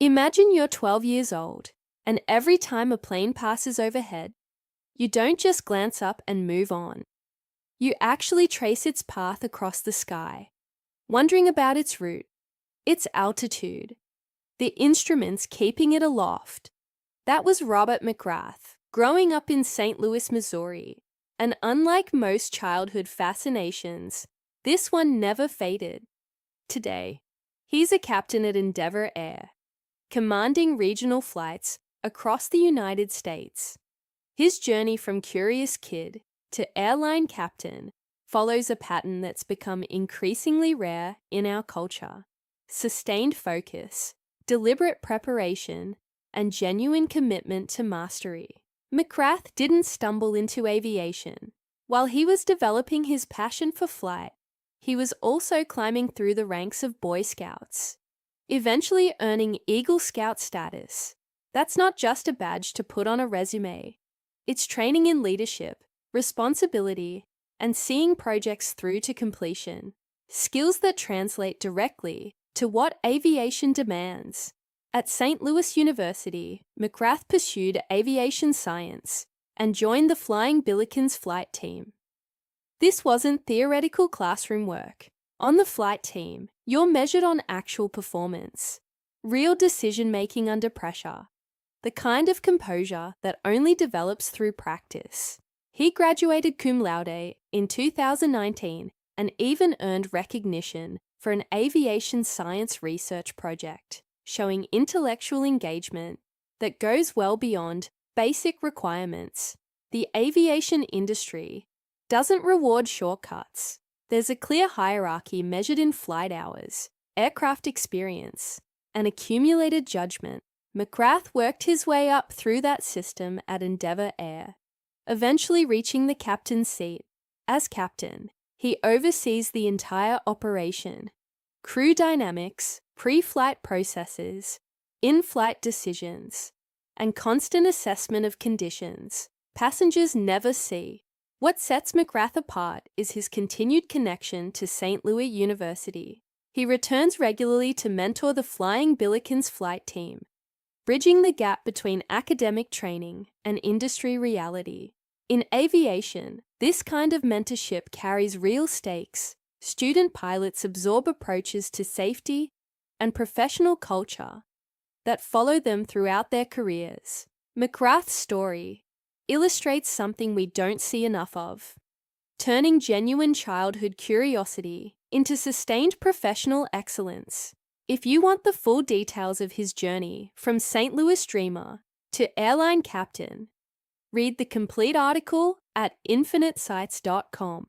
Imagine you're 12 years old, and every time a plane passes overhead, you don't just glance up and move on. You actually trace its path across the sky, wondering about its route, its altitude, the instruments keeping it aloft. That was Robert McRath, growing up in St. Louis, Missouri. And unlike most childhood fascinations, this one never faded. Today, he's a captain at Endeavor Air, commanding regional flights across the United States. His journey from curious kid to airline captain follows a pattern that's become increasingly rare in our culture: sustained focus, deliberate preparation, and genuine commitment to mastery. McRath didn't stumble into aviation. While he was developing his passion for flight, he was also climbing through the ranks of Boy Scouts, eventually earning Eagle Scout status. That's not just a badge to put on a resume. It's training in leadership, responsibility, and seeing projects through to completion, skills that translate directly to what aviation demands. At St. Louis University, McRath pursued aviation science and joined the Flying Billikens Flight Team. This wasn't theoretical classroom work. On the flight team, you're measured on actual performance, real decision-making under pressure, the kind of composure that only develops through practice. He graduated Cum Laude in 2019 and even earned recognition for an aviation science research project, showing intellectual engagement that goes well beyond basic requirements. The aviation industry doesn't reward shortcuts. There's a clear hierarchy measured in flight hours, aircraft experience, and accumulated judgment. McRath worked his way up through that system at Endeavor Air, eventually reaching the captain's seat. As captain, he oversees the entire operation: crew dynamics, pre-flight processes, in-flight decisions, and constant assessment of conditions passengers never see. What sets McRath apart is his continued connection to St. Louis University. He returns regularly to mentor the Flying Billikens Flight Team, bridging the gap between academic training and industry reality. In aviation, this kind of mentorship carries real stakes. Student pilots absorb approaches to safety and professional culture that follow them throughout their careers. McRath's story illustrates something we don't see enough of: turning genuine childhood curiosity into sustained professional excellence. If you want the full details of his journey from St. Louis dreamer to airline captain, read the complete article at infinitesights.com.